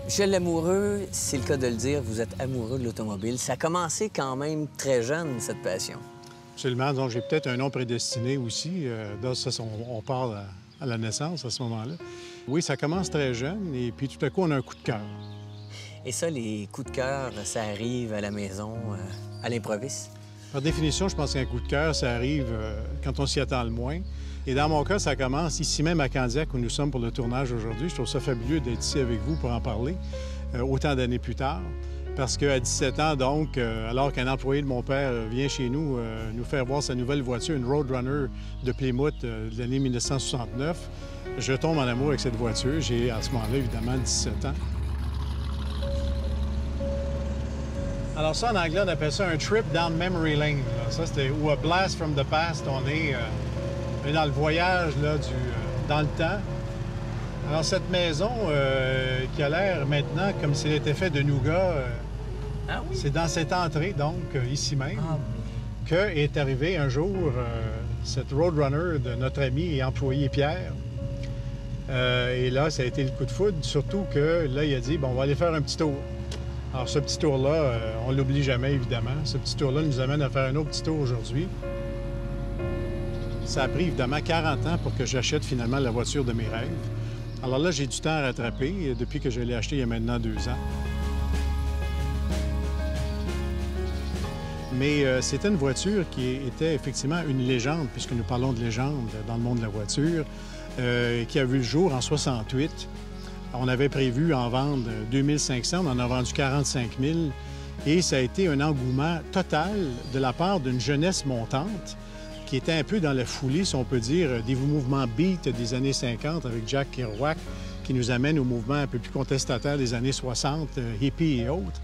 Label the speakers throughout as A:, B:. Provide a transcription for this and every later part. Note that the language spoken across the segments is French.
A: Michel Lamoureux, c'est le cas de le dire, vous êtes amoureux de l'automobile. Ça a commencé quand même très jeune, cette passion.
B: Absolument. Donc, j'ai peut-être un nom prédestiné aussi. On parle à la naissance à ce moment-là. Oui, ça commence très jeune et puis tout à coup, on a un coup de cœur.
A: Et ça, les coups de cœur, ça arrive à la maison, à l'improviste?
B: Par définition, je pense qu'un coup de cœur, ça arrive quand on s'y attend le moins. Et dans mon cas, ça commence ici même à Candiac, où nous sommes pour le tournage aujourd'hui. Je trouve ça fabuleux d'être ici avec vous pour en parler, autant d'années plus tard. Parce qu'à 17 ans, donc, alors qu'un employé de mon père vient chez nous nous faire voir sa nouvelle voiture, une Roadrunner de Plymouth de l'année 1969, je tombe en amour avec cette voiture. J'ai, à ce moment-là, évidemment, 17 ans. Alors ça, en anglais, on appelle ça un trip down memory lane. Là. Ça, c'était ou a blast from the past. On est dans le voyage là, dans le temps. Alors cette maison qui a l'air maintenant comme s'il était fait de nougat,
A: Ah oui?
B: c'est dans cette entrée, donc, ici même, que est arrivé un jour cette Roadrunner de notre ami et employé Pierre. Et là, ça a été le coup de foudre, surtout que là, il a dit, bon, on va aller faire un petit tour. Alors, ce petit tour-là, on ne l'oublie jamais, évidemment. Ce petit tour-là nous amène à faire un autre petit tour aujourd'hui. Ça a pris, évidemment, 40 ans pour que j'achète finalement la voiture de mes rêves. Alors là, j'ai du temps à rattraper depuis que je l'ai acheté il y a maintenant 2 ans. Mais c'était une voiture qui était effectivement une légende, puisque nous parlons de légende dans le monde de la voiture, qui a vu le jour en 68. On avait prévu en vendre 2500, on en a vendu 45 000. Et ça a été un engouement total de la part d'une jeunesse montante qui était un peu dans la foulée, si on peut dire, des mouvements beat des années 50 avec Jack Kerouac, qui nous amène au mouvement un peu plus contestataire des années 60, hippie et autres.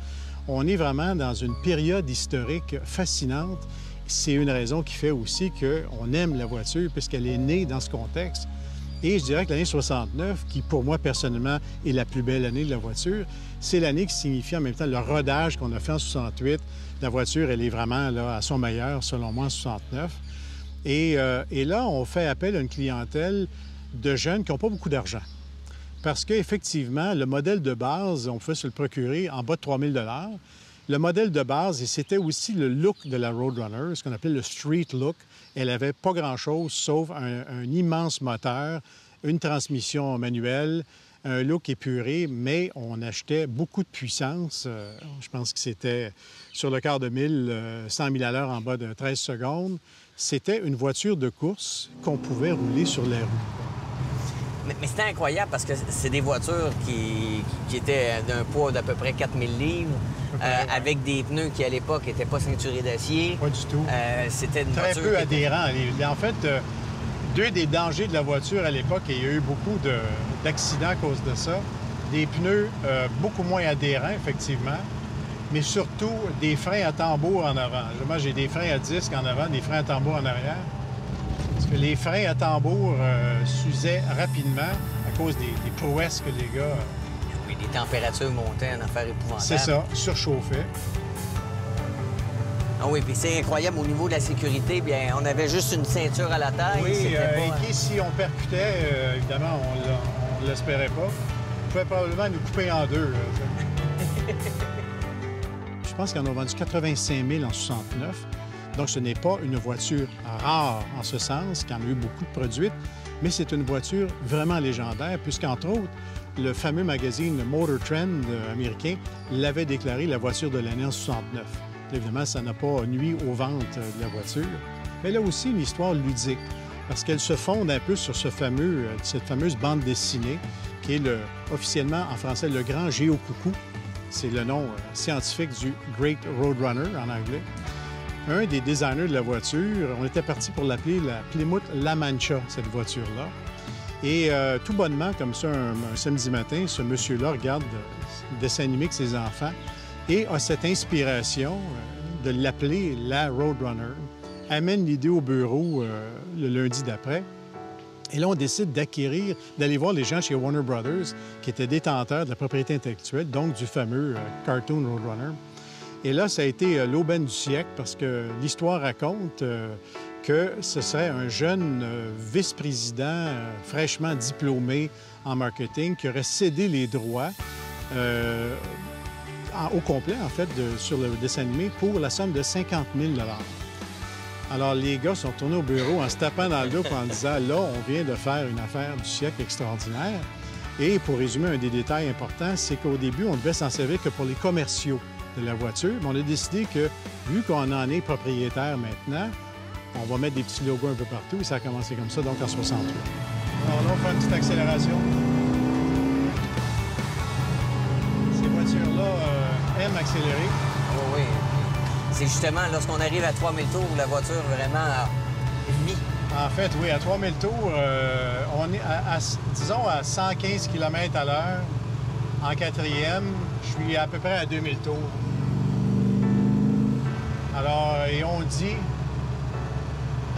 B: On est vraiment dans une période historique fascinante. C'est une raison qui fait aussi qu'on aime la voiture, puisqu'elle est née dans ce contexte. Et je dirais que l'année 69, qui pour moi personnellement est la plus belle année de la voiture, c'est l'année qui signifie en même temps le rodage qu'on a fait en 68. La voiture, elle est vraiment là, à son meilleur, selon moi, en 69. Et là, on fait appel à une clientèle de jeunes qui n'ont pas beaucoup d'argent. Parce qu'effectivement, le modèle de base, on pouvait se le procurer en bas de 3 000 $. Le modèle de base, et c'était aussi le look de la Roadrunner, ce qu'on appelait le street look. Elle n'avait pas grand-chose sauf un immense moteur, une transmission manuelle, un look épuré, mais on achetait beaucoup de puissance. Je pense que c'était sur le quart de mille, 100 000 à l'heure en bas de 13 secondes. C'était une voiture de course qu'on pouvait rouler sur les roues.
A: Mais c'était incroyable parce que c'est des voitures qui étaient d'un poids d'à peu près 4 000 livres, avec des pneus qui, à l'époque, n'étaient pas ceinturés d'acier.
B: Pas du tout.
A: C'était une
B: très
A: voiture
B: peu adhérent. En fait, deux des dangers de la voiture à l'époque, et il y a eu beaucoup d'accidents à cause de ça, des pneus beaucoup moins adhérents, effectivement, mais surtout des freins à tambour en avant. Moi, j'ai des freins à disque en avant, des freins à tambour en arrière. Parce que les freins à tambour s'usaient rapidement à cause des prouesses que les gars...
A: Oui, les températures montaient en affaires épouvantables.
B: C'est ça, surchauffaient.
A: Ah oui, puis c'est incroyable, au niveau de la sécurité, bien, on avait juste une ceinture à la taille.
B: Oui,
A: pas...
B: et si on percutait, évidemment, on ne l'espérait pas, on pouvait probablement nous couper en deux. Je pense qu'on en a vendu 85 000 en 69. Donc, ce n'est pas une voiture rare en ce sens, qu'il y en a eu beaucoup de produites, mais c'est une voiture vraiment légendaire, puisqu'entre autres, le fameux magazine Motor Trend américain l'avait déclaré la voiture de l'année en 69. Évidemment, ça n'a pas nui aux ventes de la voiture. Mais elle a aussi une histoire ludique, parce qu'elle se fonde un peu sur cette fameuse bande dessinée, qui est officiellement en français le Grand Géocoucou. C'est le nom scientifique du Great Roadrunner en anglais. Un des designers de la voiture, on était parti pour l'appeler la Plymouth La Mancha, cette voiture-là. Et tout bonnement, comme ça, un samedi matin, ce monsieur-là regarde le dessin animé avec ses enfants et a cette inspiration de l'appeler la Roadrunner, amène l'idée au bureau le lundi d'après. Et là, on décide d'aller voir les gens chez Warner Brothers, qui étaient détenteurs de la propriété intellectuelle, donc du fameux cartoon Roadrunner. Et là, ça a été l'aubaine du siècle, parce que l'histoire raconte que ce serait un jeune vice-président fraîchement diplômé en marketing qui aurait cédé les droits au complet, en fait, sur le dessin animé pour la somme de 50 000 $. Alors, les gars sont retournés au bureau en se tapant dans le dos en disant « Là, on vient de faire une affaire du siècle extraordinaire. » Et pour résumer, un des détails importants, c'est qu'au début, on devait s'en servir que pour les commerciaux de la voiture. Mais on a décidé que, vu qu'on en est propriétaire maintenant, on va mettre des petits logos un peu partout. Et ça a commencé comme ça, donc en 68. Alors là, on fait une petite accélération. Ces voitures-là aiment accélérer.
A: Oh oui. C'est justement lorsqu'on arrive à 3000 tours où la voiture vraiment est mise.
B: En fait, oui, à 3000 tours, on est disons à 115 km à l'heure. En quatrième, je suis à peu près à 2000 tours. Alors, et on dit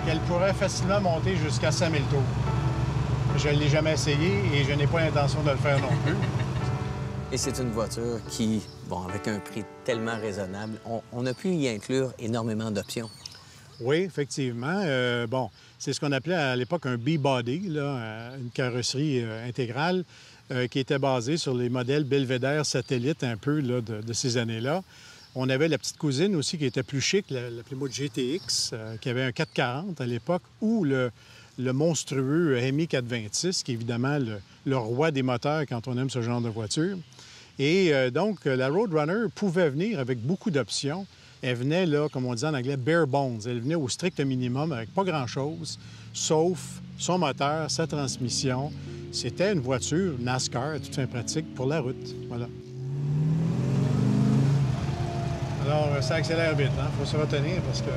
B: qu'elle pourrait facilement monter jusqu'à 5000 tours. Je ne l'ai jamais essayé et je n'ai pas l'intention de le faire non plus.
A: Et c'est une voiture qui, bon, avec un prix tellement raisonnable, on a pu y inclure énormément d'options.
B: Oui, effectivement. Bon, c'est ce qu'on appelait à l'époque un B-body, une carrosserie intégrale qui était basée sur les modèles Belvédère satellite un peu là, de ces années-là. On avait la petite cousine aussi qui était plus chic, l'appelez-moi GTX, qui avait un 440 à l'époque, ou le monstrueux Hemi 426, qui est évidemment le roi des moteurs quand on aime ce genre de voiture. Et donc, la Roadrunner pouvait venir avec beaucoup d'options. Elle venait, là, comme on dit en anglais, bare bones. Elle venait au strict minimum avec pas grand-chose, sauf son moteur, sa transmission. C'était une voiture NASCAR, toute fin pratique, pour la route. Voilà. Alors, ça accélère vite, hein? Faut se retenir parce que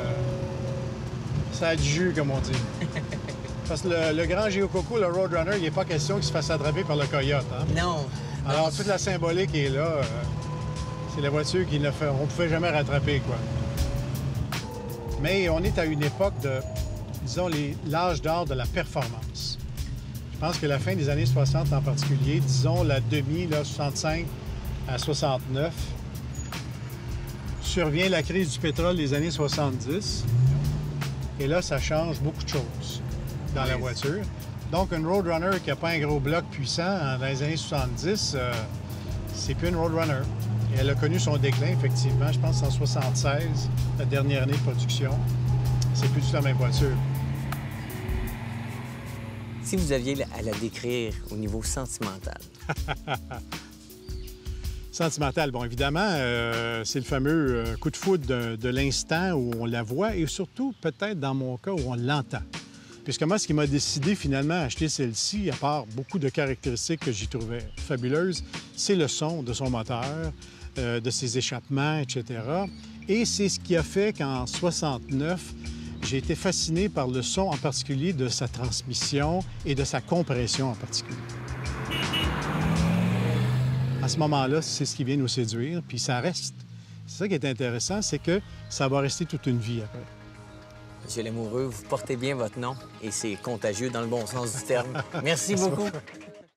B: ça a du jus, comme on dit. Parce que le grand Géococo, le Roadrunner, il n'est pas question qu'il se fasse attraper par le coyote, hein?
A: Non.
B: Alors, toute la symbolique est là. C'est la voiture qu'on ne pouvait jamais rattraper, quoi. Mais on est à une époque de, disons, l'âge d'or de la performance. Je pense que la fin des années 60 en particulier, disons la demi, là, 65 à 69, survient la crise du pétrole des années 70. Et là, ça change beaucoup de choses dans la voiture. Donc, une Roadrunner qui n'a pas un gros bloc puissant dans les années 70, c'est plus une Roadrunner. Et elle a connu son déclin, effectivement, je pense en 76, la dernière année de production. C'est plus du tout la même voiture.
A: Si vous aviez à la décrire au niveau sentimental.
B: Sentimental, bon, évidemment, c'est le fameux coup de foudre de l'instant où on la voit et surtout, peut-être dans mon cas, où on l'entend. Puisque moi, ce qui m'a décidé finalement à acheter celle-ci, à part beaucoup de caractéristiques que j'y trouvais fabuleuses, c'est le son de son moteur, de ses échappements, etc. Et c'est ce qui a fait qu'en 69, j'ai été fasciné par le son en particulier de sa transmission et de sa compression en particulier. À ce moment-là, c'est ce qui vient nous séduire, puis ça reste. C'est ça qui est intéressant, c'est que ça va rester toute une vie après.
A: Monsieur Lamoureux, vous portez bien votre nom et c'est contagieux dans le bon sens du terme. Merci beaucoup.